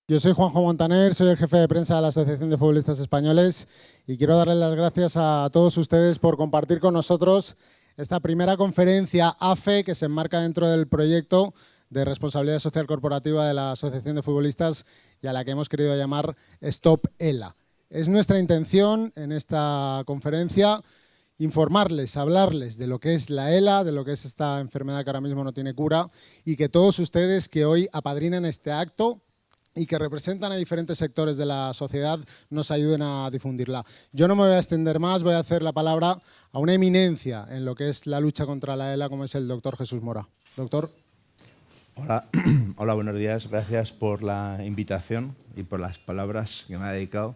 Yo soy Juanjo Montaner, soy el jefe de prensa de la Asociación de Futbolistas Españoles y quiero darles las gracias a todos ustedes por compartir con nosotros esta primera conferencia AFE que se enmarca dentro del proyecto de responsabilidad social corporativa de la Asociación de Futbolistas y a la que hemos querido llamar Stop ELA. Es nuestra intención en esta conferencia informarles, hablarles de lo que es la ELA, de lo que es esta enfermedad que ahora mismo no tiene cura y que todos ustedes que hoy apadrinan este acto y que representan a diferentes sectores de la sociedad nos ayuden a difundirla. Yo no me voy a extender más, voy a hacer la palabra a una eminencia en lo que es la lucha contra la ELA, como es el doctor Jesús Mora. Doctor. Hola, hola, buenos días. Gracias por la invitación y por las palabras que me ha dedicado.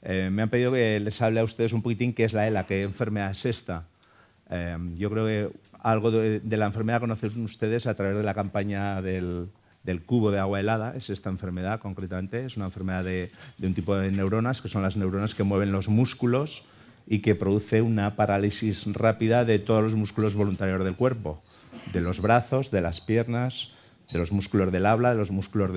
Me han pedido que les hable a ustedes un poquitín qué es la ELA, qué enfermedad es esta. Yo creo que algo de la enfermedad conocen ustedes a través de la campaña del cubo de agua helada. Es esta enfermedad concretamente, es una enfermedad de un tipo de neuronas, que son las neuronas que mueven los músculos y que produce una parálisis rápida de todos los músculos voluntarios del cuerpo, de los brazos, de las piernas, de los músculos del habla, de los músculos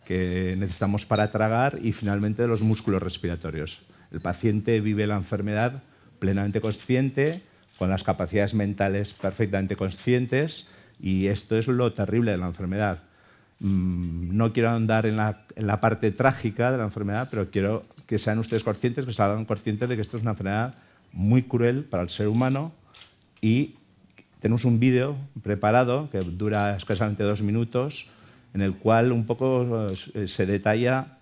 que necesitamos para tragar y finalmente de los músculos respiratorios. El paciente vive la enfermedad plenamente consciente, con las capacidades mentales perfectamente conscientes, y esto es lo terrible de la enfermedad. No quiero andar en la parte trágica de la enfermedad, pero quiero que sean ustedes conscientes, que se hagan conscientes de que esto es una enfermedad muy cruel para el ser humano. Y tenemos un vídeo preparado que dura escasamente 2 minutos, en el cual un poco se detalla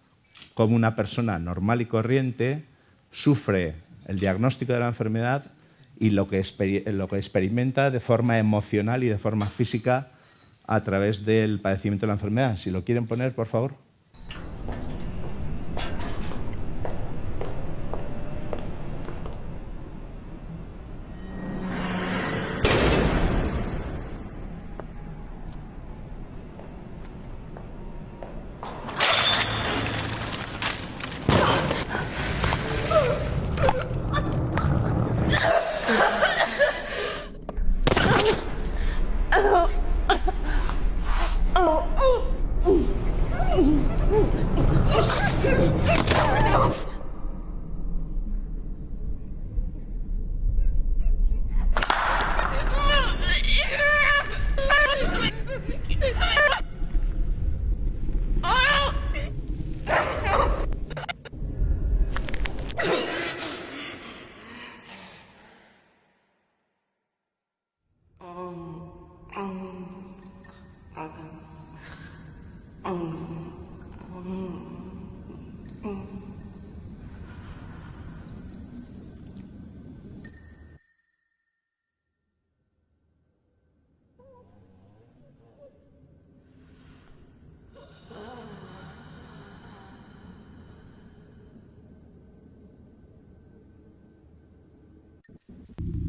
cómo una persona normal y corriente sufre el diagnóstico de la enfermedad y lo que experimenta de forma emocional y de forma física a través del padecimiento de la enfermedad. Si lo quieren poner, por favor.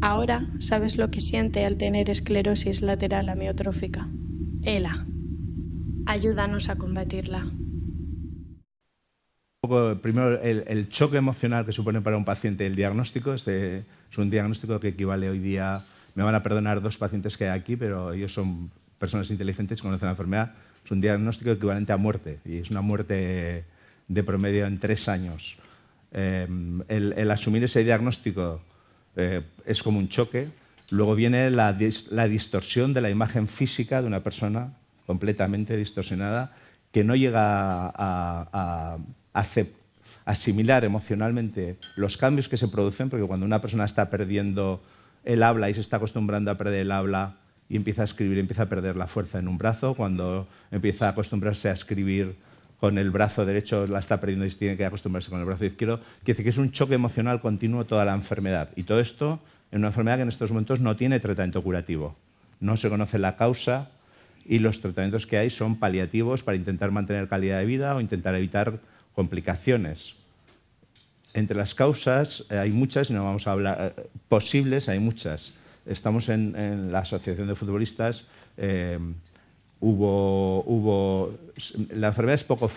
Ahora sabes lo que siente al tener esclerosis lateral amiotrófica. ELA. Ayúdanos a combatirla. Primero, el choque emocional que supone para un paciente el diagnóstico. Es un diagnóstico que equivale hoy día, me van a perdonar 2 pacientes que hay aquí, pero ellos son personas inteligentes, conocen la enfermedad. Es un diagnóstico equivalente a muerte, y es una muerte de promedio en 3 años. El asumir ese diagnóstico es como un choque. Luego viene la distorsión de la imagen física de una persona completamente distorsionada, que no llega a asimilar emocionalmente los cambios que se producen, porque cuando una persona está perdiendo el habla y se está acostumbrando a perder el habla y empieza a escribir, empieza a perder la fuerza en un brazo. Cuando empieza a acostumbrarse a escribir con el brazo derecho, la está perdiendo y tiene que acostumbrarse con el brazo izquierdo. Quiere decir que es un choque emocional continuo toda la enfermedad. Y todo esto en una enfermedad que en estos momentos no tiene tratamiento curativo. No se conoce la causa y los tratamientos que hay son paliativos para intentar mantener calidad de vida o intentar evitar complicaciones. Entre las causas hay muchas, y no vamos a hablar posibles, hay muchas. Estamos en la Asociación de Futbolistas. La enfermedad es poco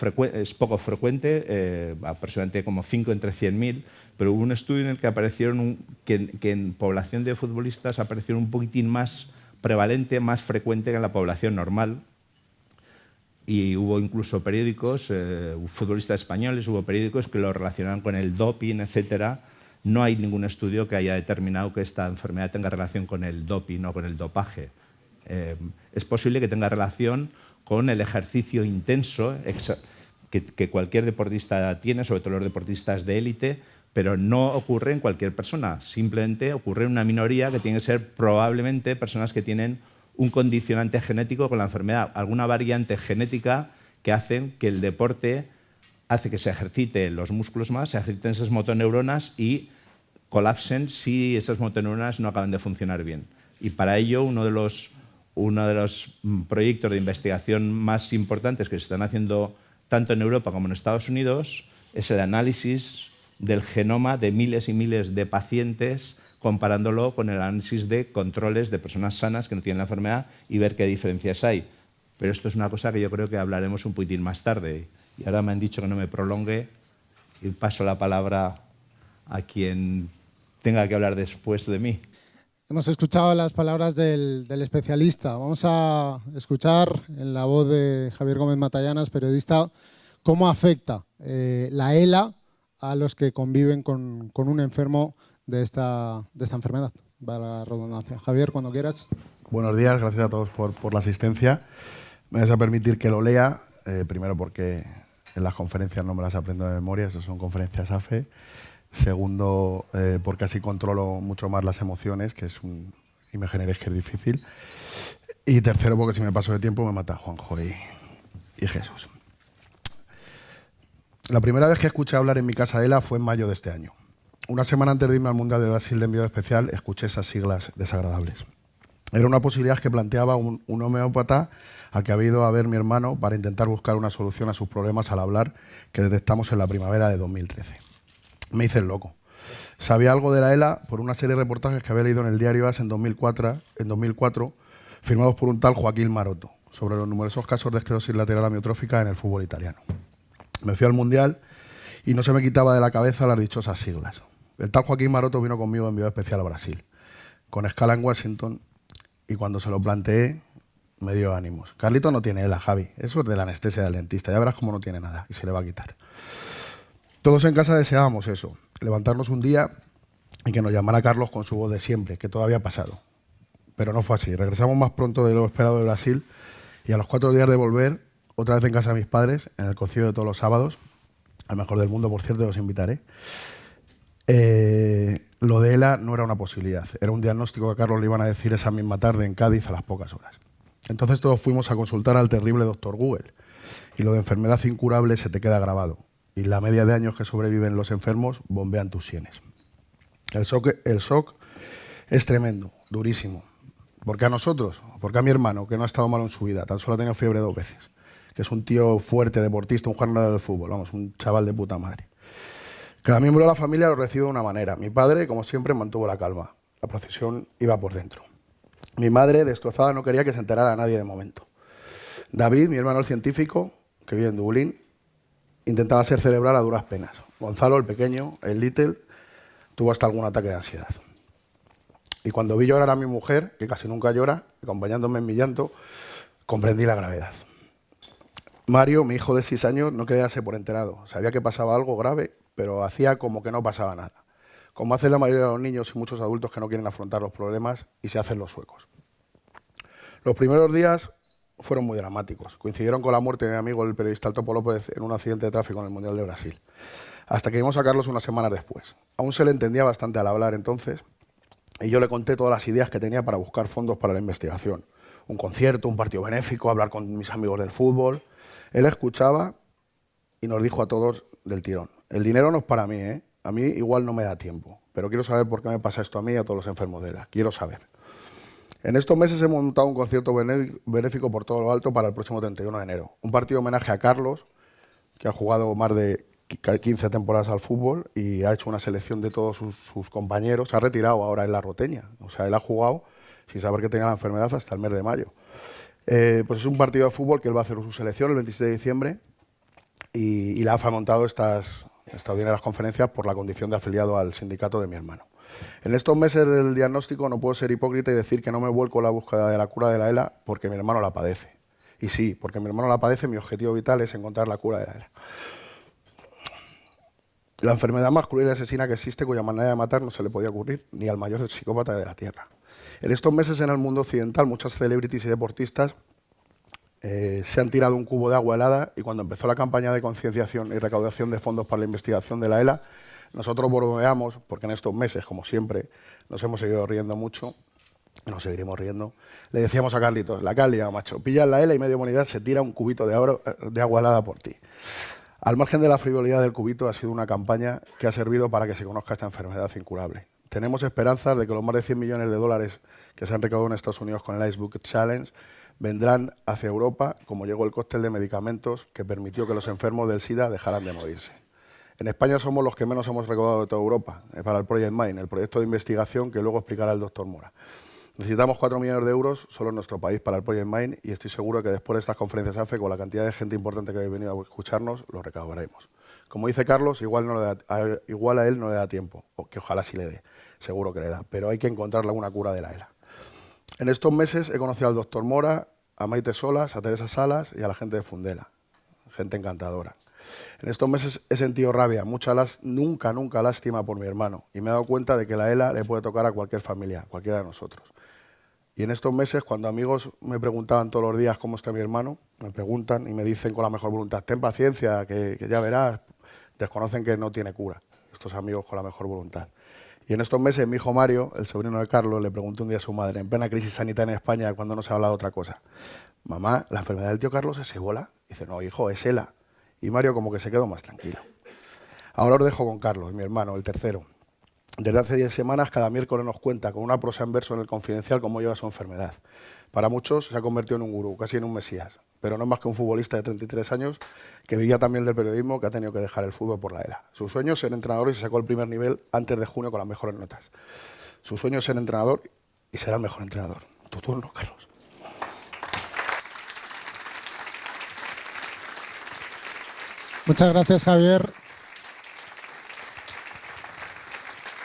frecuente, aproximadamente como 5 entre 100.000, pero hubo un estudio en el que aparecieron que en población de futbolistas aparecieron un poquitín más prevalente, más frecuente que en la población normal. y hubo incluso periódicos, futbolistas españoles, hubo periódicos que lo relacionaban con el doping, etcétera. No hay ningún estudio que haya determinado que esta enfermedad tenga relación con el doping o con el dopaje. Es posible que tenga relación con el ejercicio intenso que cualquier deportista tiene, sobre todo los deportistas de élite, pero no ocurre en cualquier persona. Simplemente ocurre en una minoría que tiene que ser probablemente personas que tienen un condicionante genético con la enfermedad, alguna variante genética que hace que el deporte hace que se ejerciten los músculos más, se ejerciten esas motoneuronas y colapsen si esas motoneuronas no acaban de funcionar bien. Y para ello uno de los proyectos de investigación más importantes que se están haciendo tanto en Europa como en Estados Unidos es el análisis del genoma de miles y miles de pacientes, comparándolo con el análisis de controles de personas sanas que no tienen la enfermedad y ver qué diferencias hay. Pero esto es una cosa que yo creo que hablaremos un poquitín más tarde. Y ahora me han dicho que no me prolongue y paso la palabra a quien tenga que hablar después de mí. Hemos escuchado las palabras del especialista. Vamos a escuchar en la voz de Javier Gómez Matallanas, periodista, cómo afecta la ELA a los que conviven con un enfermo de esta enfermedad. Va la redundancia. Javier, cuando quieras. Buenos días, gracias a todos por la asistencia. Me vais a permitir que lo lea, primero porque en las conferencias no me las aprendo de memoria, esas son conferencias AFE. Segundo, porque así controlo mucho más las emociones, y me generéis que es difícil. Y tercero, porque si me paso de tiempo me mata Juanjo y Jesús. La primera vez que escuché hablar en mi casa de ELA fue en mayo de este año. Una semana antes de irme al Mundial de Brasil de enviado especial, escuché esas siglas desagradables. Era una posibilidad que planteaba un homeópata al que había ido a ver mi hermano para intentar buscar una solución a sus problemas al hablar que detectamos en la primavera de 2013. Me hice el loco. Sabía algo de la ELA por una serie de reportajes que había leído en el diario AS en 2004, firmados por un tal Joaquín Maroto, sobre los numerosos casos de esclerosis lateral amiotrófica en el fútbol italiano. Me fui al Mundial y no se me quitaba de la cabeza las dichosas siglas. El tal Joaquín Maroto vino conmigo enviado especial a Brasil, con escala en Washington, y cuando se lo planteé me dio ánimos. Carlito no tiene ELA, Javi, eso es de la anestesia del dentista, ya verás cómo no tiene nada y se le va a quitar. Todos en casa deseábamos eso, levantarnos un día y que nos llamara Carlos con su voz de siempre, que todavía ha pasado. Pero no fue así, regresamos más pronto de lo esperado de Brasil y a los 4 días de volver, otra vez en casa de mis padres, en el cocido de todos los sábados, al mejor del mundo, por cierto, os invitaré. Lo de ELA no era una posibilidad, era un diagnóstico que a Carlos le iban a decir esa misma tarde en Cádiz a las pocas horas. Entonces todos fuimos a consultar al terrible doctor Google y lo de enfermedad incurable se te queda grabado y la media de años que sobreviven los enfermos bombean tus sienes. El shock es tremendo, durísimo. ¿Por qué a nosotros? Porque a mi hermano, que no ha estado malo en su vida, tan solo ha tenido fiebre 2 veces, que es un tío fuerte, deportista, un jugador del fútbol, vamos, un chaval de puta madre. Cada miembro de la familia lo recibe de una manera. Mi padre, como siempre, mantuvo la calma. La procesión iba por dentro. Mi madre, destrozada, no quería que se enterara a nadie de momento. David, mi hermano el científico, que vive en Dublín, intentaba ser cerebral a duras penas. Gonzalo, el pequeño, el Little, tuvo hasta algún ataque de ansiedad. Y cuando vi llorar a mi mujer, que casi nunca llora, acompañándome en mi llanto, comprendí la gravedad. Mario, mi hijo de 6 años, no quería darse por enterado. Sabía que pasaba algo grave, pero hacía como que no pasaba nada. Como hacen la mayoría de los niños y muchos adultos que no quieren afrontar los problemas y se hacen los suecos. Los primeros días fueron muy dramáticos. Coincidieron con la muerte de mi amigo, el periodista Topo López, en un accidente de tráfico en el Mundial de Brasil. Hasta que vimos a Carlos unas semanas después. Aún se le entendía bastante al hablar entonces, y yo le conté todas las ideas que tenía para buscar fondos para la investigación. Un concierto, un partido benéfico, hablar con mis amigos del fútbol. Él escuchaba y nos dijo a todos del tirón: el dinero no es para mí, ¿eh? A mí igual no me da tiempo, pero quiero saber por qué me pasa esto a mí y a todos los enfermos de ELA. Quiero saber. En estos meses hemos montado un concierto benéfico por todo lo alto para el próximo 31 de enero. Un partido homenaje a Carlos, que ha jugado más de 15 temporadas al fútbol y ha hecho una selección de todos sus compañeros. Se ha retirado ahora en la Roteña. O sea, él ha jugado sin saber que tenía la enfermedad hasta el mes de mayo. Pues es un partido de fútbol que él va a hacer su selección el 26 de diciembre y la AFA ha montado estas extraordinarias conferencias por la condición de afiliado al sindicato de mi hermano. En estos meses del diagnóstico no puedo ser hipócrita y decir que no me vuelco en la búsqueda de la cura de la ELA porque mi hermano la padece Y sí, porque mi hermano la padece, mi objetivo vital es encontrar la cura de la ELA. La enfermedad más cruel y asesina que existe, cuya manera de matar no se le podía ocurrir ni al mayor psicópata de la Tierra. En estos meses en el mundo occidental, muchas celebrities y deportistas se han tirado un cubo de agua helada, y cuando empezó la campaña de concienciación y recaudación de fondos para la investigación de la ELA, nosotros bromeamos, porque en estos meses, como siempre, nos hemos seguido riendo mucho, y nos seguiremos riendo. Le decíamos a Carlitos: la Carlia, macho, pillas la ELA y media humanidad se tira un cubito de agua helada por ti. Al margen de la frivolidad del cubito, ha sido una campaña que ha servido para que se conozca esta enfermedad incurable. Tenemos esperanzas de que los más de 100 millones de dólares que se han recaudado en Estados Unidos con el Ice Bucket Challenge vendrán hacia Europa, como llegó el cóctel de medicamentos que permitió que los enfermos del SIDA dejaran de morirse. En España somos los que menos hemos recaudado de toda Europa para el Project Mind, el proyecto de investigación que luego explicará el doctor Mora. Necesitamos 4 millones de euros solo en nuestro país para el Project Mind, y estoy seguro que después de estas conferencias AFE, con la cantidad de gente importante que habéis venido a escucharnos, lo recaudaremos. Como dice Carlos, igual a él no le da tiempo, o que ojalá sí le dé, seguro que le da, pero hay que encontrarle una cura de la ELA. En estos meses he conocido al doctor Mora, a Maite Solas, a Teresa Salas y a la gente de Fundela, gente encantadora. En estos meses he sentido rabia, nunca lástima por mi hermano, y me he dado cuenta de que la ELA le puede tocar a cualquier familia, cualquiera de nosotros. Y en estos meses, cuando amigos me preguntaban todos los días cómo está mi hermano, me preguntan y me dicen con la mejor voluntad: ten paciencia, que ya verás, desconocen que no tiene cura, estos amigos con la mejor voluntad. Y en estos meses mi hijo Mario, el sobrino de Carlos, le preguntó un día a su madre, en plena crisis sanitaria en España, cuando no se habla de otra cosa: mamá, ¿la enfermedad del tío Carlos es ébola? Dice: no, hijo, es ELA. Y Mario como que se quedó más tranquilo. Ahora os dejo con Carlos, mi hermano, el tercero. Desde hace 10 semanas, cada miércoles nos cuenta con una prosa en verso en El Confidencial cómo lleva su enfermedad. Para muchos se ha convertido en un gurú, casi en un mesías, pero no es más que un futbolista de 33 años que vivía también del periodismo, que ha tenido que dejar el fútbol por la ELA. Su sueño es ser entrenador y se sacó el primer nivel antes de junio con las mejores notas. Su sueño es ser entrenador y será el mejor entrenador. Tu turno, Carlos. Muchas gracias, Javier.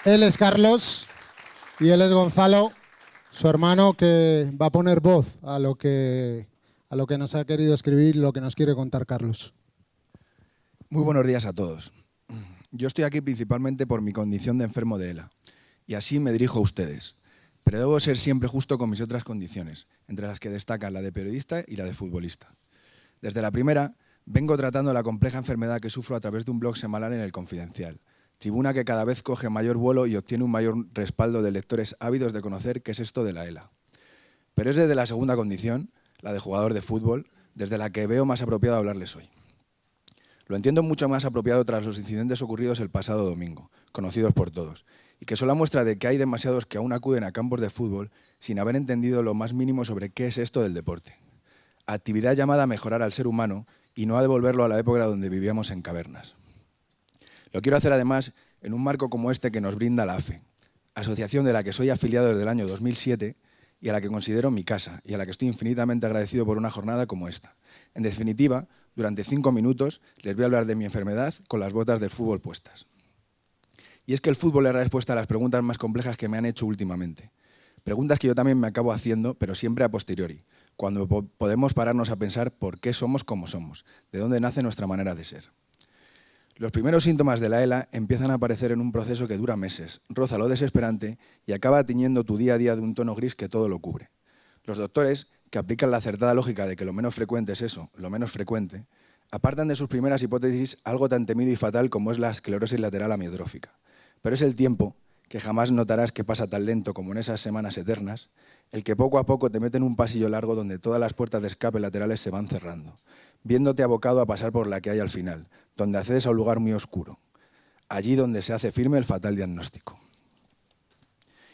Él es Carlos y él es Gonzalo, su hermano, que va a poner voz a lo que nos ha querido escribir y lo que nos quiere contar Carlos. Muy buenos días a todos. Yo estoy aquí principalmente por mi condición de enfermo de ELA, y así me dirijo a ustedes. Pero debo ser siempre justo con mis otras condiciones, entre las que destacan la de periodista y la de futbolista. Desde la primera, vengo tratando la compleja enfermedad que sufro a través de un blog semanal en El Confidencial, tribuna que cada vez coge mayor vuelo y obtiene un mayor respaldo de lectores ávidos de conocer qué es esto de la ELA. Pero es desde la segunda condición, la de jugador de fútbol, desde la que veo más apropiado hablarles hoy. Lo entiendo mucho más apropiado tras los incidentes ocurridos el pasado domingo, conocidos por todos, y que son la muestra de que hay demasiados que aún acuden a campos de fútbol sin haber entendido lo más mínimo sobre qué es esto del deporte. Actividad llamada a mejorar al ser humano y no a devolverlo a la época donde vivíamos en cavernas. Lo quiero hacer además en un marco como este que nos brinda la AFE, asociación de la que soy afiliado desde el año 2007 y a la que considero mi casa y a la que estoy infinitamente agradecido por una jornada como esta. En definitiva, durante 5 minutos les voy a hablar de mi enfermedad con las botas del fútbol puestas. Y es que el fútbol es la respuesta a las preguntas más complejas que me han hecho últimamente. Preguntas que yo también me acabo haciendo, pero siempre a posteriori, cuando podemos pararnos a pensar por qué somos como somos, de dónde nace nuestra manera de ser. Los primeros síntomas de la ELA empiezan a aparecer en un proceso que dura meses, roza lo desesperante y acaba tiñendo tu día a día de un tono gris que todo lo cubre. Los doctores, que aplican la acertada lógica de que lo menos frecuente es eso, lo menos frecuente, apartan de sus primeras hipótesis algo tan temido y fatal como es la esclerosis lateral amiotrófica. Pero es el tiempo, que jamás notarás que pasa tan lento como en esas semanas eternas, el que poco a poco te mete en un pasillo largo donde todas las puertas de escape laterales se van cerrando, viéndote abocado a pasar por la que hay al final, donde accedes a un lugar muy oscuro, allí donde se hace firme el fatal diagnóstico.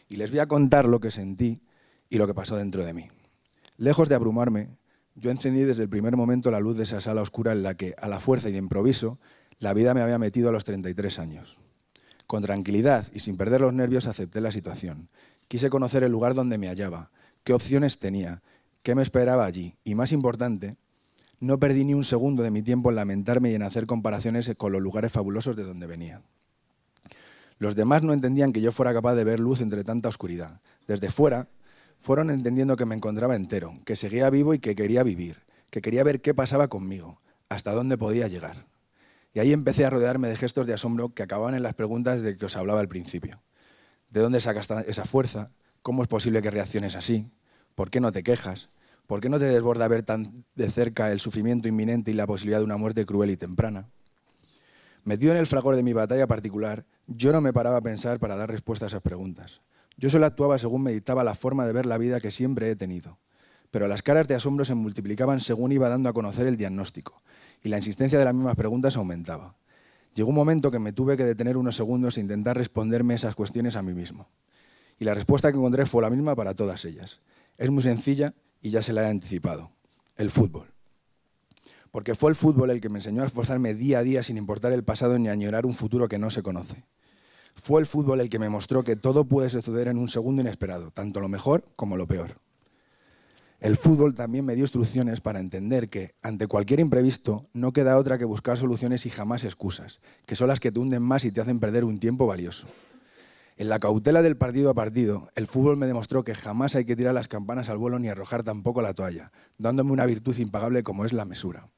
Y les voy a contar lo que sentí y lo que pasó dentro de mí. Lejos de abrumarme, yo encendí desde el primer momento la luz de esa sala oscura en la que, a la fuerza y de improviso, la vida me había metido a los 33 años. Con tranquilidad y sin perder los nervios acepté la situación. Quise conocer el lugar donde me hallaba, qué opciones tenía, qué me esperaba allí y, más importante, no perdí ni un segundo de mi tiempo en lamentarme y en hacer comparaciones con los lugares fabulosos de donde venía. Los demás no entendían que yo fuera capaz de ver luz entre tanta oscuridad. Desde fuera, fueron entendiendo que me encontraba entero, que seguía vivo y que quería vivir, que quería ver qué pasaba conmigo, hasta dónde podía llegar. Y ahí empecé a rodearme de gestos de asombro que acababan en las preguntas de que os hablaba al principio. ¿De dónde sacas esa fuerza? ¿Cómo es posible que reacciones así? ¿Por qué no te quejas? ¿Por qué no te desborda ver tan de cerca el sufrimiento inminente y la posibilidad de una muerte cruel y temprana? Metido en el fragor de mi batalla particular, yo no me paraba a pensar para dar respuesta a esas preguntas. Yo solo actuaba según me dictaba la forma de ver la vida que siempre he tenido. Pero las caras de asombro se multiplicaban según iba dando a conocer el diagnóstico, y la insistencia de las mismas preguntas aumentaba. Llegó un momento que me tuve que detener unos segundos e intentar responderme esas cuestiones a mí mismo. Y la respuesta que encontré fue la misma para todas ellas. Es muy sencilla y ya se la he anticipado. El fútbol. Porque fue el fútbol el que me enseñó a esforzarme día a día sin importar el pasado ni añorar un futuro que no se conoce. Fue el fútbol el que me mostró que todo puede suceder en un segundo inesperado, tanto lo mejor como lo peor. El fútbol también me dio instrucciones para entender que, ante cualquier imprevisto, no queda otra que buscar soluciones y jamás excusas, que son las que te hunden más y te hacen perder un tiempo valioso. En la cautela del partido a partido, el fútbol me demostró que jamás hay que tirar las campanas al vuelo ni arrojar tampoco la toalla, dándome una virtud impagable como es la mesura.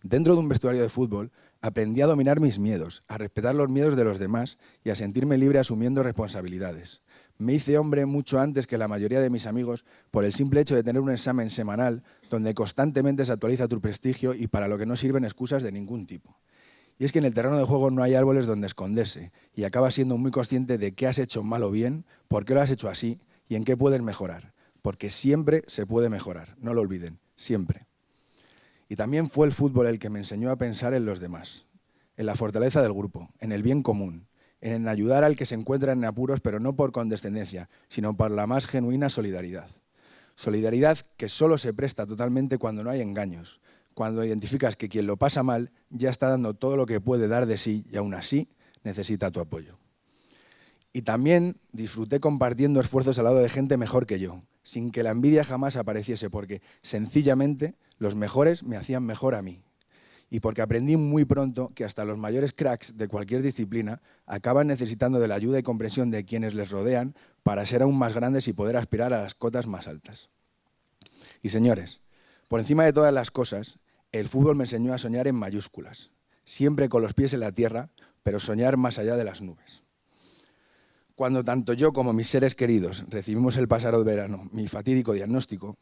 Dentro de un vestuario de fútbol, aprendí a dominar mis miedos, a respetar los miedos de los demás y a sentirme libre asumiendo responsabilidades. Me hice hombre mucho antes que la mayoría de mis amigos por el simple hecho de tener un examen semanal donde constantemente se actualiza tu prestigio y para lo que no sirven excusas de ningún tipo. Y es que en el terreno de juego no hay árboles donde esconderse y acabas siendo muy consciente de qué has hecho mal o bien, por qué lo has hecho así y en qué puedes mejorar. Porque siempre se puede mejorar, no lo olviden, siempre. Y también fue el fútbol el que me enseñó a pensar en los demás, en la fortaleza del grupo, en el bien común, en ayudar al que se encuentra en apuros, pero no por condescendencia, sino por la más genuina solidaridad. Solidaridad que solo se presta totalmente cuando no hay engaños, cuando identificas que quien lo pasa mal ya está dando todo lo que puede dar de sí y aún así necesita tu apoyo. Y también disfruté compartiendo esfuerzos al lado de gente mejor que yo, sin que la envidia jamás apareciese, porque sencillamente los mejores me hacían mejor a mí. Y porque aprendí muy pronto que hasta los mayores cracks de cualquier disciplina acaban necesitando de la ayuda y comprensión de quienes les rodean para ser aún más grandes y poder aspirar a las cotas más altas. Y señores, por encima de todas las cosas, el fútbol me enseñó a soñar en mayúsculas, siempre con los pies en la tierra, pero soñar más allá de las nubes. Cuando tanto yo como mis seres queridos recibimos el pasado verano mi fatídico diagnóstico,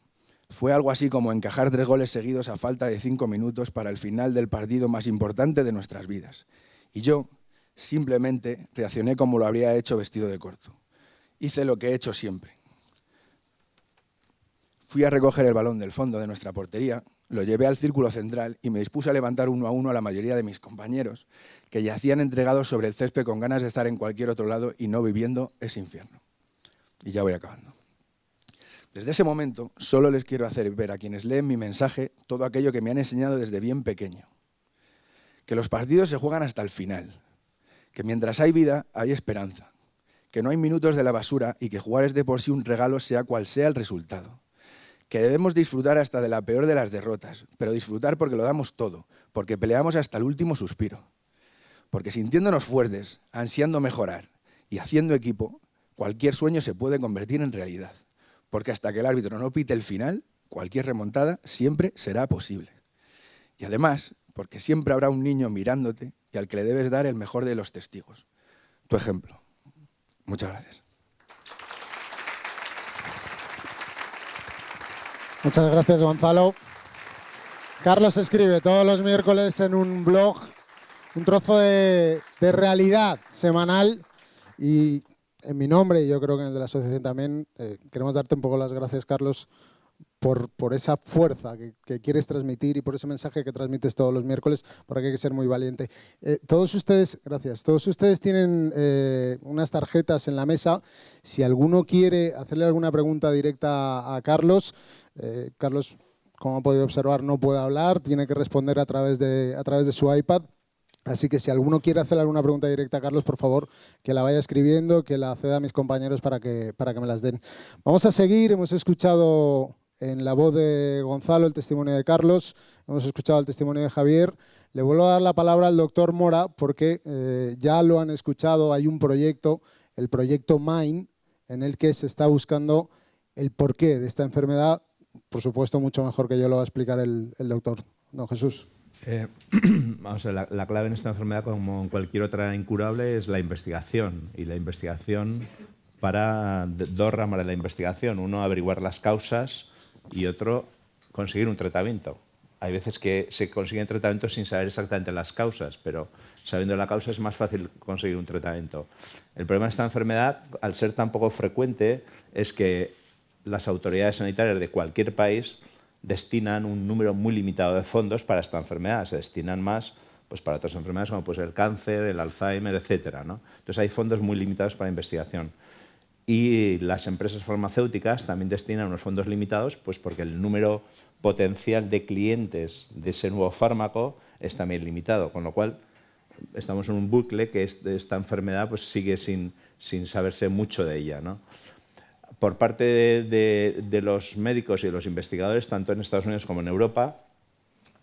fue algo así como encajar 3 goles seguidos a falta de 5 minutos para el final del partido más importante de nuestras vidas. Y yo simplemente reaccioné como lo habría hecho vestido de corto. Hice lo que he hecho siempre. Fui a recoger el balón del fondo de nuestra portería, lo llevé al círculo central y me dispuse a levantar 1 a 1 a la mayoría de mis compañeros, que yacían entregados sobre el césped con ganas de estar en cualquier otro lado y no viviendo ese infierno. Y ya voy acabando. Desde ese momento, solo les quiero hacer ver a quienes leen mi mensaje todo aquello que me han enseñado desde bien pequeño. Que los partidos se juegan hasta el final, que mientras hay vida, hay esperanza, que no hay minutos de la basura y que jugar es de por sí un regalo sea cual sea el resultado. Que debemos disfrutar hasta de la peor de las derrotas, pero disfrutar porque lo damos todo, porque peleamos hasta el último suspiro. Porque sintiéndonos fuertes, ansiando mejorar y haciendo equipo, cualquier sueño se puede convertir en realidad. Porque hasta que el árbitro no pite el final, cualquier remontada siempre será posible. Y además, porque siempre habrá un niño mirándote y al que le debes dar el mejor de los testigos. Tu ejemplo. Muchas gracias. Muchas gracias, Gonzalo. Carlos escribe todos los miércoles en un blog un trozo de realidad semanal y en mi nombre, y yo creo que en el de la asociación también, queremos darte un poco las gracias, Carlos, por esa fuerza que quieres transmitir y por ese mensaje que transmites todos los miércoles, porque hay que ser muy valiente. Todos ustedes, gracias, todos ustedes tienen unas tarjetas en la mesa. Si alguno quiere hacerle alguna pregunta directa a Carlos, Carlos, como han podido observar, no puede hablar, tiene que responder a través de su iPad. Así que si alguno quiere hacer alguna pregunta directa a Carlos, por favor, que la vaya escribiendo, que la ceda a mis compañeros para que me las den. Vamos a seguir, hemos escuchado en la voz de Gonzalo el testimonio de Carlos, hemos escuchado el testimonio de Javier. Le vuelvo a dar la palabra al doctor Mora porque ya lo han escuchado, hay un proyecto, el proyecto MIND, en el que se está buscando el porqué de esta enfermedad. por supuesto, mucho mejor que yo lo va a explicar el doctor. Don Jesús. Vamos a ver, la clave en esta enfermedad, como en cualquier otra incurable, es la investigación. Y la investigación para dos ramas de la investigación. Uno, averiguar las causas y otro, conseguir un tratamiento. Hay veces que se consiguen tratamientos sin saber exactamente las causas, pero sabiendo la causa es más fácil conseguir un tratamiento. El problema de esta enfermedad, al ser tan poco frecuente, es que las autoridades sanitarias de cualquier país destinan un número muy limitado de fondos para esta enfermedad. Se destinan más pues, para otras enfermedades como puede ser el cáncer, el Alzheimer, etc., ¿no? Entonces hay fondos muy limitados para investigación. Y las empresas farmacéuticas también destinan unos fondos limitados pues porque el número potencial de clientes de ese nuevo fármaco es también limitado, con lo cual estamos en un bucle que esta enfermedad pues sigue sin saberse mucho de ella, ¿no? Por parte de los médicos y de los investigadores, tanto en Estados Unidos como en Europa,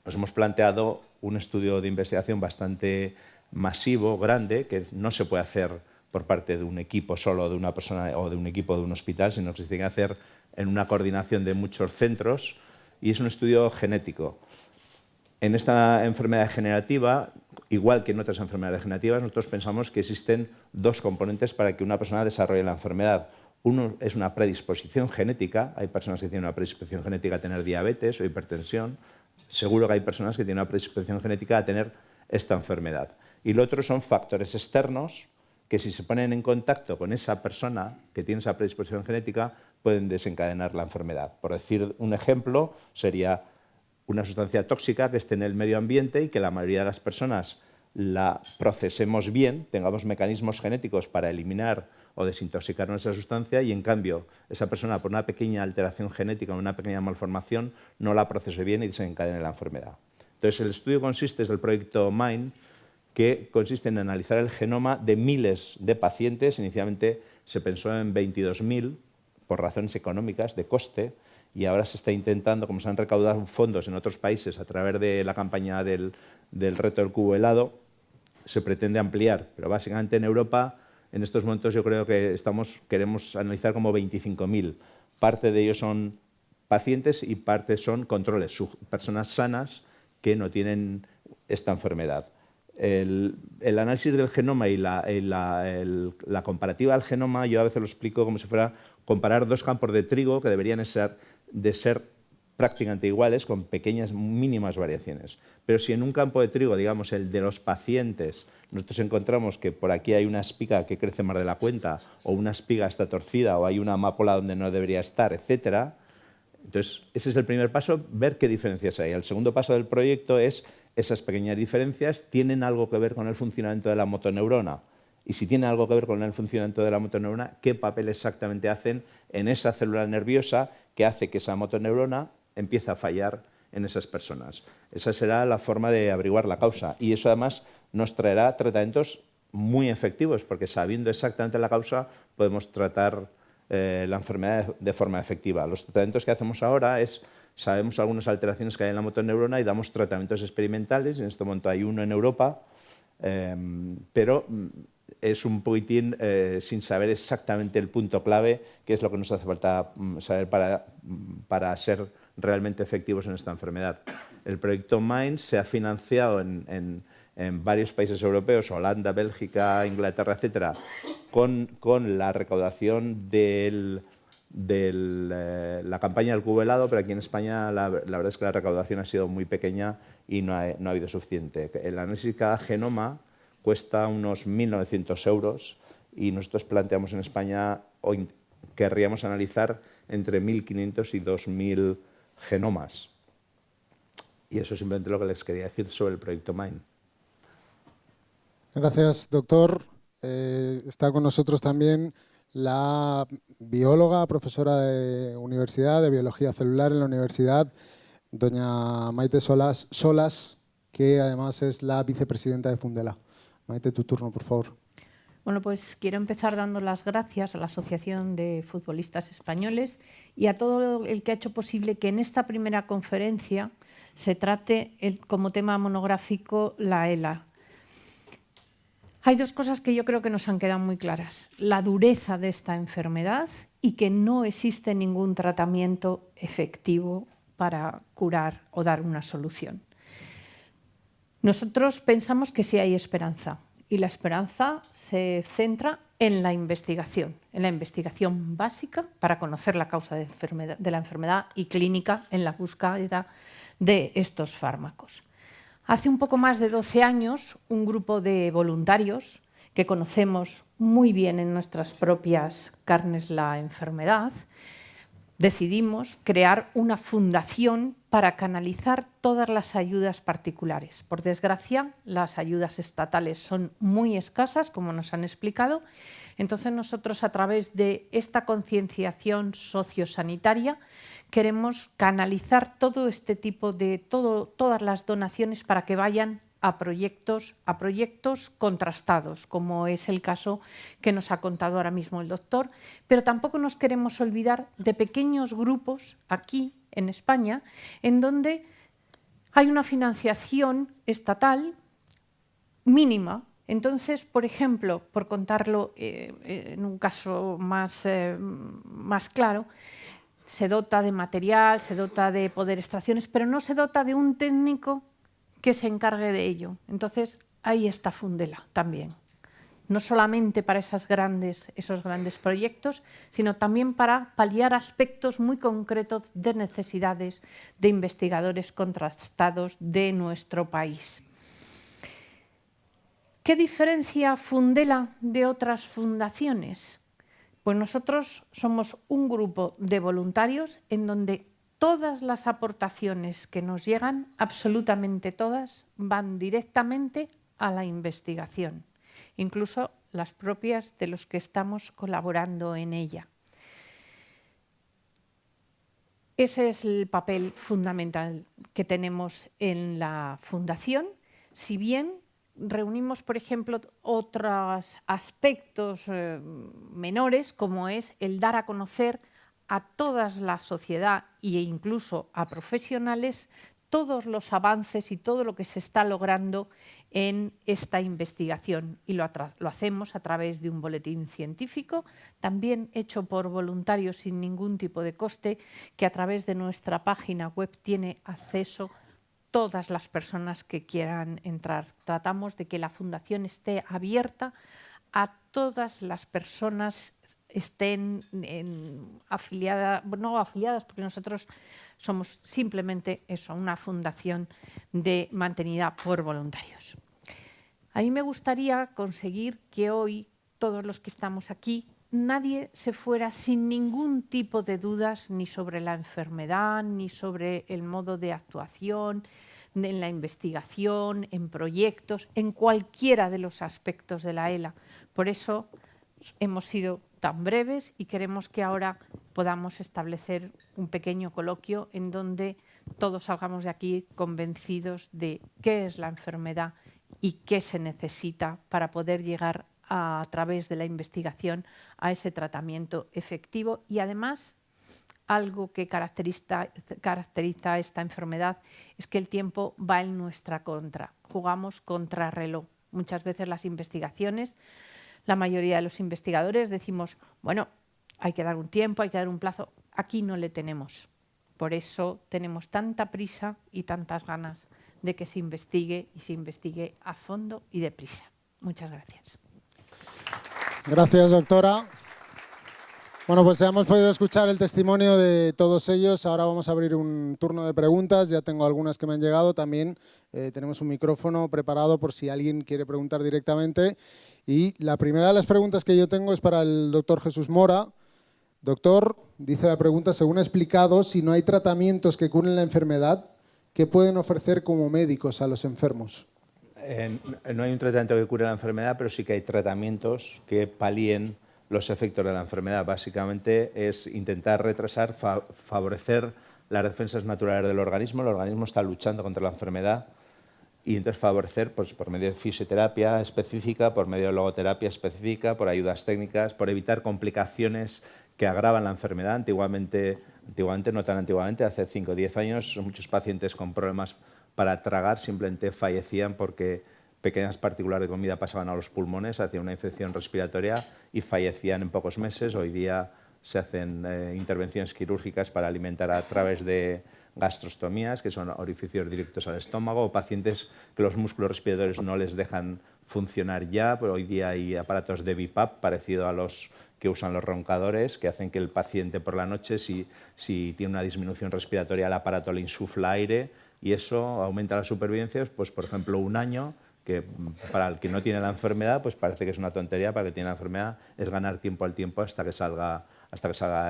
nos hemos planteado un estudio de investigación bastante masivo, grande, que no se puede hacer por parte de un equipo solo, de una persona o de un equipo de un hospital, sino que se tiene que hacer en una coordinación de muchos centros, y es un estudio genético. En esta enfermedad degenerativa, igual que en otras enfermedades degenerativas, nosotros pensamos que existen dos componentes para que una persona desarrolle la enfermedad. Uno es una predisposición genética. Hay personas que tienen una predisposición genética a tener diabetes o hipertensión. Seguro que hay personas que tienen una predisposición genética a tener esta enfermedad. Y lo otro son factores externos que, si se ponen en contacto con esa persona que tiene esa predisposición genética, pueden desencadenar la enfermedad. Por decir un ejemplo, sería una sustancia tóxica que esté en el medio ambiente y que la mayoría de las personas la procesemos bien, tengamos mecanismos genéticos para eliminar o desintoxicar esa sustancia, y en cambio esa persona, por una pequeña alteración genética o una pequeña malformación, no la procese bien y desencadene la enfermedad. Entonces el estudio consiste, es el proyecto MIND, que consiste en analizar el genoma de miles de pacientes. Inicialmente se pensó en 22.000 por razones económicas, de coste, y ahora se está intentando, como se han recaudado fondos en otros países a través de la campaña del reto del cubo helado, se pretende ampliar. Pero básicamente en Europa, en estos momentos yo creo que queremos analizar como 25.000. Parte de ellos son pacientes y parte son controles, personas sanas que no tienen esta enfermedad. El análisis del genoma y la comparativa al genoma, yo a veces lo explico como si fuera comparar dos campos de trigo que deberían ser prácticamente iguales, con pequeñas, mínimas variaciones. Pero si en un campo de trigo, digamos el de los pacientes, nosotros encontramos que por aquí hay una espiga que crece más de la cuenta, o una espiga está torcida, o hay una amapola donde no debería estar, etc. Entonces, ese es el primer paso, ver qué diferencias hay. El segundo paso del proyecto es esas pequeñas diferencias tienen algo que ver con el funcionamiento de la motoneurona. Y si tienen algo que ver con el funcionamiento de la motoneurona, ¿qué papel exactamente hacen en esa célula nerviosa que hace que esa motoneurona empiece a fallar en esas personas? Esa será la forma de averiguar la causa. Y eso además nos traerá tratamientos muy efectivos, porque sabiendo exactamente la causa podemos tratar la enfermedad de forma efectiva. Los tratamientos que hacemos ahora sabemos algunas alteraciones que hay en la motoneurona y damos tratamientos experimentales. En este momento hay uno en Europa, pero es un poquitín sin saber exactamente el punto clave, que es lo que nos hace falta saber para ser realmente efectivos en esta enfermedad. El proyecto MIND se ha financiado en varios países europeos, Holanda, Bélgica, Inglaterra, etcétera, con la recaudación de la campaña del cubo helado, pero aquí en España la verdad es que la recaudación ha sido muy pequeña y no ha habido suficiente. El análisis de cada genoma cuesta unos 1.900 euros y nosotros planteamos en España, hoy querríamos analizar entre 1.500 y 2.000 genomas. Y eso es simplemente lo que les quería decir sobre el proyecto MIND. Gracias, doctor. Está con nosotros también la bióloga, profesora de universidad, de biología celular en la universidad, doña Maite Solas, que además es la vicepresidenta de Fundela. Maite, tu turno, por favor. Bueno, pues quiero empezar dando las gracias a la Asociación de Futbolistas Españoles y a todo el que ha hecho posible que en esta primera conferencia se trate como tema monográfico la ELA. Hay dos cosas que yo creo que nos han quedado muy claras. La dureza de esta enfermedad y que no existe ningún tratamiento efectivo para curar o dar una solución. Nosotros pensamos que sí hay esperanza, y la esperanza se centra en la investigación básica para conocer la causa de la enfermedad y clínica en la búsqueda de estos fármacos. Hace un poco más de 12 años, un grupo de voluntarios que conocemos muy bien en nuestras propias carnes la enfermedad, decidimos crear una fundación para canalizar todas las ayudas particulares. Por desgracia, las ayudas estatales son muy escasas, como nos han explicado. Entonces, nosotros, a través de esta concienciación sociosanitaria, queremos canalizar todo este tipo de todas las donaciones para que vayan a proyectos contrastados, como es el caso que nos ha contado ahora mismo el doctor, pero tampoco nos queremos olvidar de pequeños grupos aquí en España, en donde hay una financiación estatal mínima. Entonces, por ejemplo, por contarlo en un caso más claro, se dota de material, se dota de poder extracciones, pero no se dota de un técnico que se encargue de ello. Entonces, ahí está Fundela también. No solamente para esos grandes proyectos, sino también para paliar aspectos muy concretos de necesidades de investigadores contrastados de nuestro país. ¿Qué diferencia Fundela de otras fundaciones? Pues nosotros somos un grupo de voluntarios en donde todas las aportaciones que nos llegan, absolutamente todas, van directamente a la investigación, incluso las propias de los que estamos colaborando en ella. Ese es el papel fundamental que tenemos en la Fundación, si bien reunimos, por ejemplo, otros aspectos menores, como es el dar a conocer a toda la sociedad e incluso a profesionales todos los avances y todo lo que se está logrando en esta investigación. Y lo hacemos a través de un boletín científico, también hecho por voluntarios sin ningún tipo de coste, que a través de nuestra página web tiene acceso todas las personas que quieran entrar. Tratamos de que la Fundación esté abierta a todas las personas estén afiliadas, no afiliadas, porque nosotros somos simplemente eso, una fundación mantenida por voluntarios. A mí me gustaría conseguir que hoy, todos los que estamos aquí, nadie se fuera sin ningún tipo de dudas ni sobre la enfermedad, ni sobre el modo de actuación, en la investigación, en proyectos, en cualquiera de los aspectos de la ELA. Por eso hemos sido tan breves y queremos que ahora podamos establecer un pequeño coloquio en donde todos salgamos de aquí convencidos de qué es la enfermedad y qué se necesita para poder llegar a través de la investigación a ese tratamiento efectivo. Y además, algo que caracteriza a esta enfermedad es que el tiempo va en nuestra contra. Jugamos contra reloj. Muchas veces las investigaciones, la mayoría de los investigadores decimos, bueno, hay que dar un tiempo, hay que dar un plazo. Aquí no le tenemos. Por eso tenemos tanta prisa y tantas ganas de que se investigue y se investigue a fondo y deprisa. Muchas gracias. Gracias, doctora. Bueno, pues ya hemos podido escuchar el testimonio de todos ellos. Ahora vamos a abrir un turno de preguntas. Ya tengo algunas que me han llegado. También tenemos un micrófono preparado por si alguien quiere preguntar directamente. Y la primera de las preguntas que yo tengo es para el doctor Jesús Mora. Doctor, dice la pregunta, según ha explicado, si no hay tratamientos que curen la enfermedad, ¿qué pueden ofrecer como médicos a los enfermos? No hay un tratamiento que cure la enfermedad, pero sí que hay tratamientos que palíen los efectos de la enfermedad. Básicamente es intentar retrasar, favorecer las defensas naturales del organismo. El organismo está luchando contra la enfermedad y entonces favorecer pues, por medio de fisioterapia específica, por medio de logoterapia específica, por ayudas técnicas, por evitar complicaciones que agravan la enfermedad. Antiguamente, no tan antiguamente, hace 5 o 10 años, muchos pacientes con problemas para tragar simplemente fallecían porque pequeñas partículas de comida pasaban a los pulmones, hacían una infección respiratoria y fallecían en pocos meses. Hoy día se hacen intervenciones quirúrgicas para alimentar a través de gastrostomías, que son orificios directos al estómago, o pacientes que los músculos respiratorios no les dejan funcionar ya, pero hoy día hay aparatos de BiPAP parecido a los que usan los roncadores, que hacen que el paciente por la noche, si tiene una disminución respiratoria, el aparato le insufla aire y eso aumenta la supervivencia, pues por ejemplo 1 año, que para el que no tiene la enfermedad pues parece que es una tontería, para el que tiene la enfermedad es ganar tiempo al tiempo hasta que salga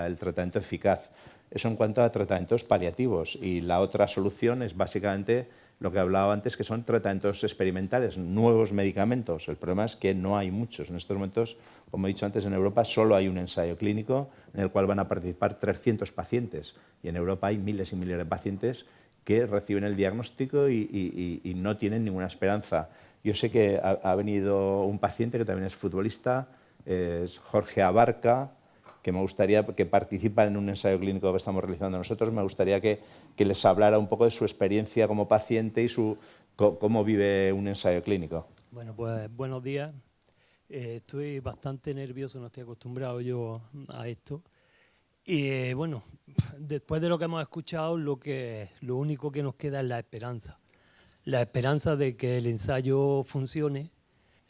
el tratamiento eficaz. Eso en cuanto a tratamientos paliativos. Y la otra solución es básicamente lo que hablaba antes, que son tratamientos experimentales, nuevos medicamentos. El problema es que no hay muchos. En estos momentos, como he dicho antes, en Europa solo hay un ensayo clínico en el cual van a participar 300 pacientes. Y en Europa hay miles y miles de pacientes que reciben el diagnóstico y no tienen ninguna esperanza. Yo sé que ha venido un paciente que también es futbolista, es Jorge Abarca, que me gustaría que participa en un ensayo clínico que estamos realizando nosotros. Me gustaría que les hablara un poco de su experiencia como paciente y cómo vive un ensayo clínico. Bueno, pues buenos días. Estoy bastante nervioso, no estoy acostumbrado yo a esto. Y bueno, después de lo que hemos escuchado, lo único que nos queda es la esperanza. La esperanza de que el ensayo funcione,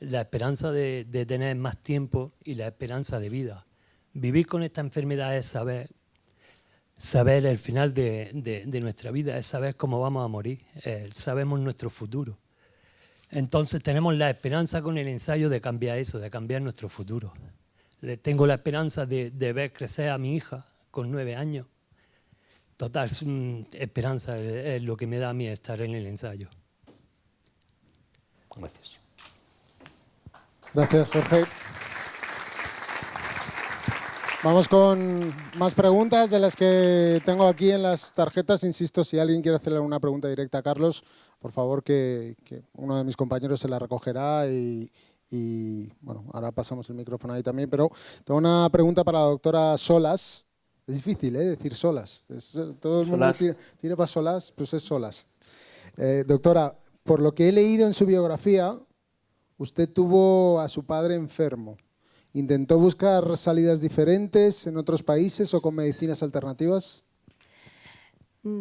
la esperanza de tener más tiempo y la esperanza de vida. Vivir con esta enfermedad es saber el final de nuestra vida, es saber cómo vamos a morir, sabemos nuestro futuro. Entonces tenemos la esperanza con el ensayo de cambiar eso, de cambiar nuestro futuro. Tengo la esperanza de ver crecer a mi hija con 9 años. Total, esperanza es lo que me da a mí estar en el ensayo. Gracias. Gracias, Jorge. Vamos con más preguntas de las que tengo aquí en las tarjetas. Insisto, si alguien quiere hacerle una pregunta directa a Carlos, por favor que uno de mis compañeros se la recogerá y bueno, ahora pasamos el micrófono ahí también, pero tengo una pregunta para la doctora Solas. Es difícil, decir Solas. Todo el mundo tira para Solas, pues es Solas. Doctora, por lo que he leído en su biografía, usted tuvo a su padre enfermo. ¿Intentó buscar salidas diferentes en otros países o con medicinas alternativas?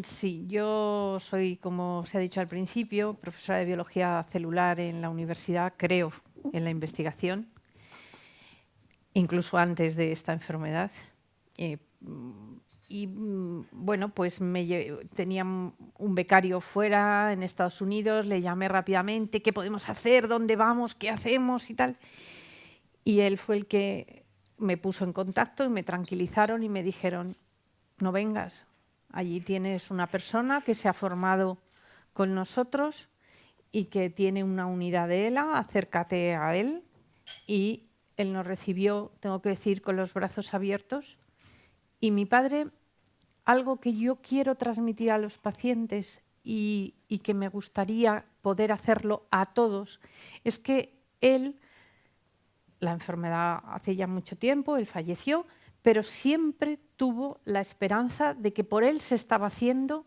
Sí, yo soy, como se ha dicho al principio, profesora de biología celular en la universidad, creo en la investigación, incluso antes de esta enfermedad. Y bueno, pues tenía un becario fuera en Estados Unidos, le llamé rápidamente, ¿qué podemos hacer? ¿Dónde vamos? ¿Qué hacemos? Y tal. Y él fue el que me puso en contacto y me tranquilizaron y me dijeron, no vengas, allí tienes una persona que se ha formado con nosotros y que tiene una unidad de ELA, acércate a él. Y él nos recibió, tengo que decir, con los brazos abiertos. Y mi padre, algo que yo quiero transmitir a los pacientes y que me gustaría poder hacerlo a todos, es que él, la enfermedad hace ya mucho tiempo, él falleció, pero siempre tuvo la esperanza de que por él se estaba haciendo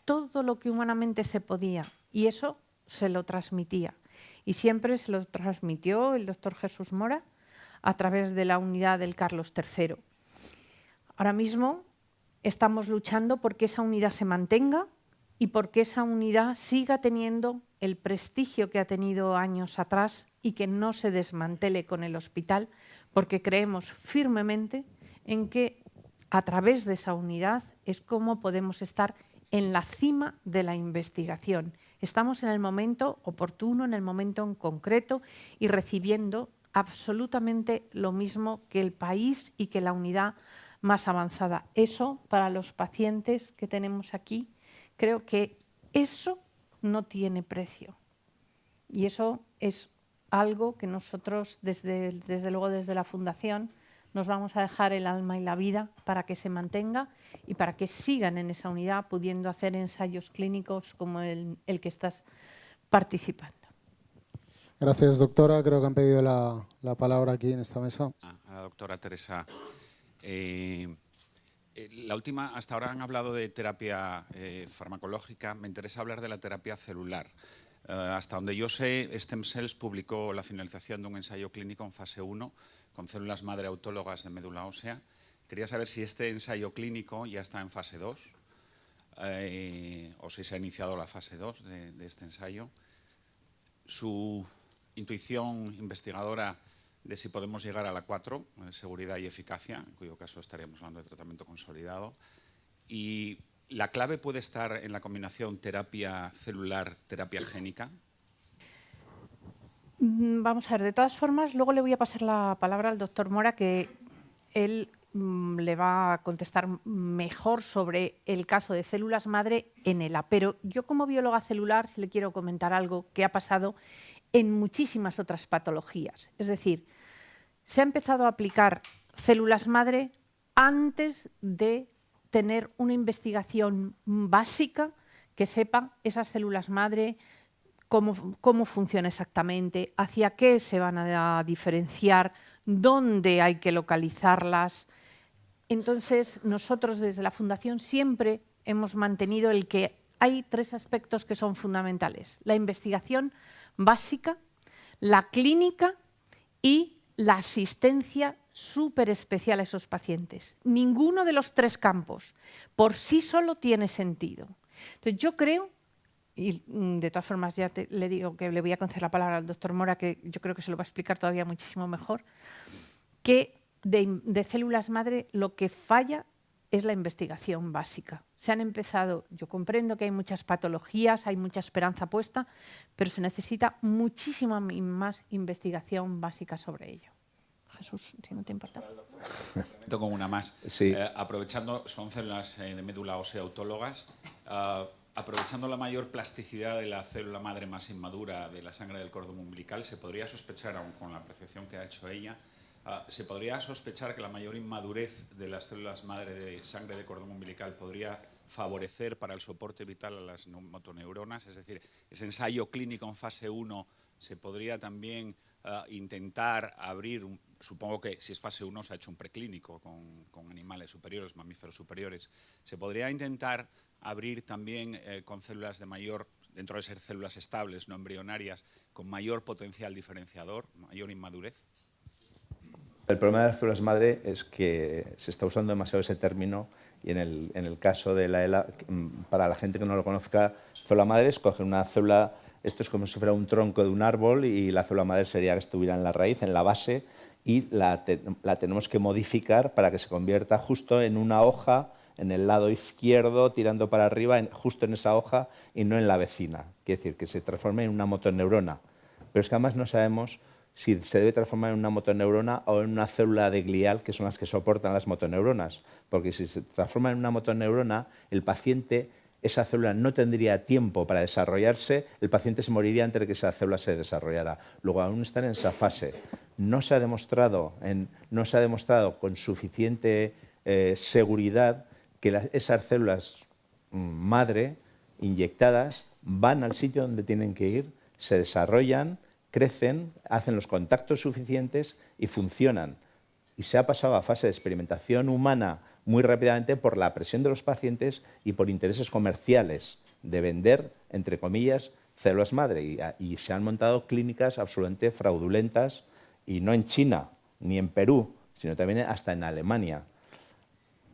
todo lo que humanamente se podía y eso se lo transmitía. Y siempre se lo transmitió el doctor Jesús Mora a través de la unidad del Carlos III. Ahora mismo estamos luchando porque esa unidad se mantenga y porque esa unidad siga teniendo el prestigio que ha tenido años atrás y que no se desmantele con el hospital, porque creemos firmemente en que a través de esa unidad es como podemos estar en la cima de la investigación. Estamos en el momento oportuno, en el momento en concreto y recibiendo absolutamente lo mismo que el país y que la unidad más avanzada. Eso, para los pacientes que tenemos aquí, creo que eso no tiene precio. Y eso es algo que nosotros, desde luego desde la Fundación, nos vamos a dejar el alma y la vida para que se mantenga y para que sigan en esa unidad pudiendo hacer ensayos clínicos como el que estás participando. Gracias, doctora. Creo que han pedido la palabra aquí en esta mesa. A la doctora Teresa. La última, hasta ahora han hablado de terapia farmacológica, me interesa hablar de la terapia celular. Hasta donde yo sé, Stem Cells publicó la finalización de un ensayo clínico en fase 1 con células madre autólogas de médula ósea Quería saber si este ensayo clínico ya está en fase 2 o si se ha iniciado la fase 2 de este ensayo. Su intuición investigadora de si podemos llegar a la 4, seguridad y eficacia, en cuyo caso estaríamos hablando de tratamiento consolidado. Y la clave puede estar en la combinación terapia celular, terapia génica. Vamos a ver, de todas formas, luego le voy a pasar la palabra al doctor Mora, que él le va a contestar mejor sobre el caso de células madre en ELA. Pero yo, como bióloga celular, sí le quiero comentar algo que ha pasado en muchísimas otras patologías. Es decir, se ha empezado a aplicar células madre antes de tener una investigación básica que sepa esas células madre, cómo funciona exactamente, hacia qué se van a diferenciar, dónde hay que localizarlas. Entonces, nosotros desde la Fundación siempre hemos mantenido el que hay 3 aspectos que son fundamentales: la investigación básica, la clínica y la asistencia súper especial a esos pacientes. Ninguno de los 3 campos por sí solo tiene sentido. Entonces, yo creo, y de todas formas ya le digo que le voy a conceder la palabra al doctor Mora, que yo creo que se lo va a explicar todavía muchísimo mejor, que de células madre lo que falla es la investigación básica. Se han empezado, yo comprendo que hay muchas patologías, hay mucha esperanza puesta, pero se necesita muchísima más investigación básica sobre ello. Jesús, si no te importa. Con una más. Sí. Aprovechando, son células de médula ósea autólogas. Aprovechando la mayor plasticidad de la célula madre más inmadura de la sangre del cordón umbilical, se podría sospechar, aun con la apreciación que ha hecho ella, se podría sospechar que la mayor inmadurez de las células madre de sangre de cordón umbilical podría favorecer para el soporte vital a las motoneuronas. Es decir, ese ensayo clínico en fase 1 se podría también intentar abrir, supongo que si es fase 1 se ha hecho un preclínico con animales superiores, mamíferos superiores, se podría intentar abrir también con células de mayor, dentro de ser células estables, no embrionarias, con mayor potencial diferenciador, mayor inmadurez. El problema de las células madre es que se está usando demasiado ese término y en el caso de la ELA, para la gente que no lo conozca, célula madre es coger una célula, esto es como si fuera un tronco de un árbol y la célula madre sería que estuviera en la raíz, en la base, y la tenemos que modificar para que se convierta justo en una hoja en el lado izquierdo, tirando para arriba, justo en esa hoja y no en la vecina. Quiere decir, que se transforme en una motoneurona. Pero es que además no sabemos si se debe transformar en una motoneurona o en una célula de glial, que son las que soportan las motoneuronas. Porque si se transforma en una motoneurona, el paciente, esa célula no tendría tiempo para desarrollarse, el paciente se moriría antes de que esa célula se desarrollara. Luego, aún están en esa fase. No se ha demostrado con suficiente seguridad que esas células madre inyectadas van al sitio donde tienen que ir, se desarrollan, crecen, hacen los contactos suficientes y funcionan. Y se ha pasado a fase de experimentación humana muy rápidamente por la presión de los pacientes y por intereses comerciales de vender, entre comillas, células madre. Y se han montado clínicas absolutamente fraudulentas, y no en China ni en Perú, sino también hasta en Alemania.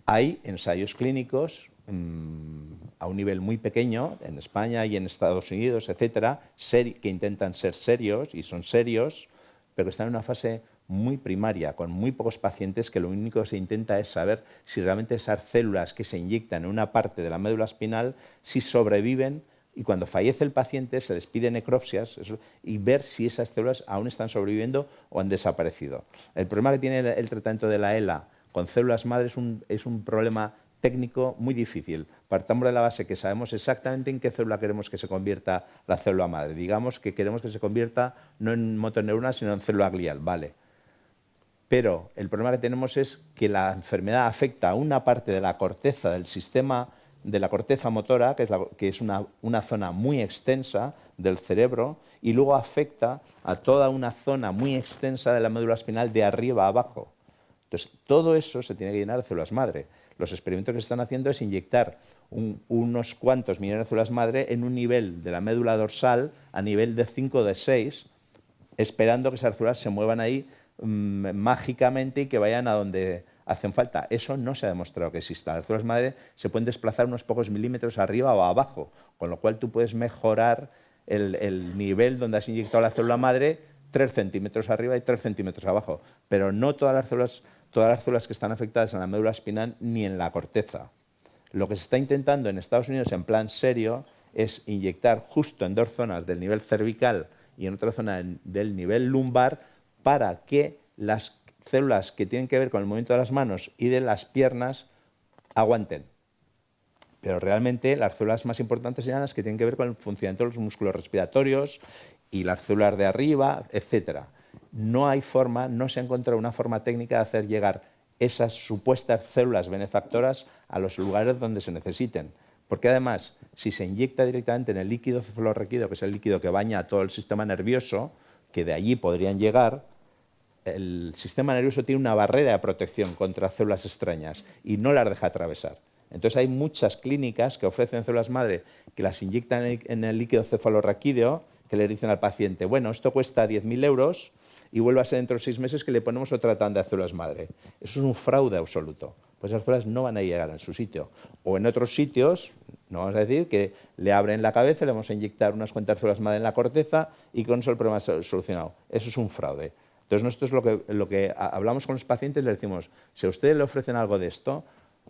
Hay ensayos clínicos a un nivel muy pequeño, en España y en Estados Unidos, etcétera, que intentan ser serios, y son serios, pero que están en una fase muy primaria, con muy pocos pacientes, que lo único que se intenta es saber si realmente esas células que se inyectan en una parte de la médula espinal, si sobreviven, y cuando fallece el paciente se les pide necropsias y ver si esas células aún están sobreviviendo o han desaparecido. El problema que tiene el tratamiento de la ELA con células madre es un problema técnico muy difícil. Partamos de la base que sabemos exactamente en qué célula queremos que se convierta la célula madre. Digamos que queremos que se convierta no en motoneurona, sino en célula glial. Vale. Pero el problema que tenemos es que la enfermedad afecta a una parte de la corteza del sistema, de la corteza motora, que es una zona muy extensa del cerebro, y luego afecta a toda una zona muy extensa de la médula espinal de arriba a abajo. Entonces, todo eso se tiene que llenar de células madre. Los experimentos que se están haciendo es inyectar unos cuantos millones de células madre en un nivel de la médula dorsal a nivel de 5 o de 6, esperando que esas células se muevan ahí mágicamente y que vayan a donde hacen falta. Eso no se ha demostrado que exista. Las células madre se pueden desplazar unos pocos milímetros arriba o abajo, con lo cual tú puedes mejorar el nivel donde has inyectado la célula madre 3 centímetros arriba y 3 centímetros abajo, pero no todas las células que están afectadas en la médula espinal ni en la corteza. Lo que se está intentando en Estados Unidos en plan serio es inyectar justo en 2 zonas del nivel cervical y en otra zona del nivel lumbar para que las células que tienen que ver con el movimiento de las manos y de las piernas aguanten. Pero realmente las células más importantes serían las que tienen que ver con el funcionamiento de los músculos respiratorios y las células de arriba, etc. No hay forma, no se ha encontrado una forma técnica de hacer llegar esas supuestas células benefactoras a los lugares donde se necesiten. Porque además, si se inyecta directamente en el líquido cefalorraquídeo, que es el líquido que baña a todo el sistema nervioso, que de allí podrían llegar, el sistema nervioso tiene una barrera de protección contra células extrañas y no las deja atravesar. Entonces hay muchas clínicas que ofrecen células madre que las inyectan en el líquido cefalorraquídeo, que le dicen al paciente, bueno, esto cuesta 10.000 euros y vuelve a ser dentro de 6 meses que le ponemos otra tanda de células madre. Eso es un fraude absoluto. Pues esas células no van a llegar en su sitio. O en otros sitios, no vamos a decir que le abren la cabeza, le vamos a inyectar unas cuantas células madre en la corteza y con eso el problema está solucionado. Eso es un fraude. Entonces nosotros lo que hablamos con los pacientes, les decimos, si a ustedes le ofrecen algo de esto,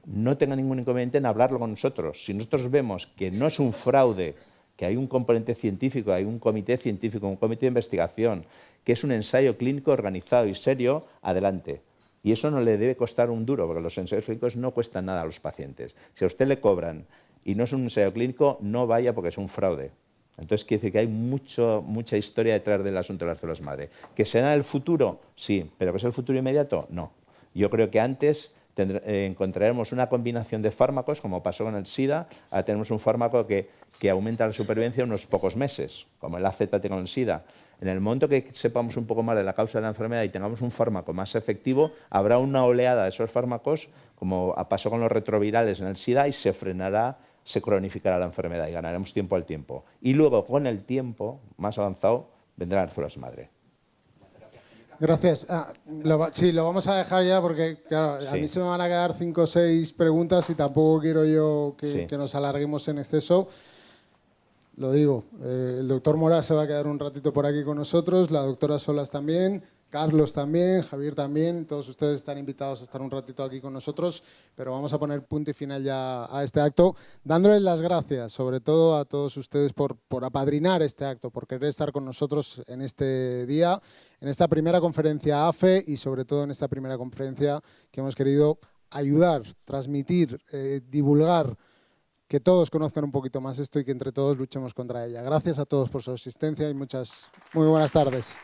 no tengan ningún inconveniente en hablarlo con nosotros. Si nosotros vemos que no es un fraude, que hay un componente científico, hay un comité científico, un comité de investigación, que es un ensayo clínico organizado y serio, adelante. Y eso no le debe costar un duro, porque los ensayos clínicos no cuestan nada a los pacientes. Si a usted le cobran y no es un ensayo clínico, no vaya porque es un fraude. Entonces quiere decir que hay mucha historia detrás del asunto de las células madre. ¿Que será el futuro? Sí, pero ¿que es el futuro inmediato? No. Yo creo que antes encontraremos una combinación de fármacos, como pasó con el SIDA. Ahora tenemos un fármaco que aumenta la supervivencia unos pocos meses, como el AZT con el SIDA. En el momento que sepamos un poco más de la causa de la enfermedad y tengamos un fármaco más efectivo, habrá una oleada de esos fármacos, como pasó con los retrovirales en el SIDA, y se frenará, se cronificará la enfermedad y ganaremos tiempo al tiempo. Y luego, con el tiempo más avanzado, vendrán las células madre. Gracias. Sí, lo vamos a dejar ya porque claro, a mí se me van a quedar 5 o 6 preguntas y tampoco quiero yo que nos alarguemos en exceso. Lo digo, el doctor Mora se va a quedar un ratito por aquí con nosotros, la doctora Solas también, Carlos también, Javier también, todos ustedes están invitados a estar un ratito aquí con nosotros, pero vamos a poner punto y final ya a este acto, dándoles las gracias, sobre todo a todos ustedes por apadrinar este acto, por querer estar con nosotros en este día, en esta primera conferencia AFE y sobre todo en esta primera conferencia que hemos querido ayudar, transmitir, divulgar, que todos conozcan un poquito más esto y que entre todos luchemos contra ella. Gracias a todos por su asistencia y muy buenas tardes.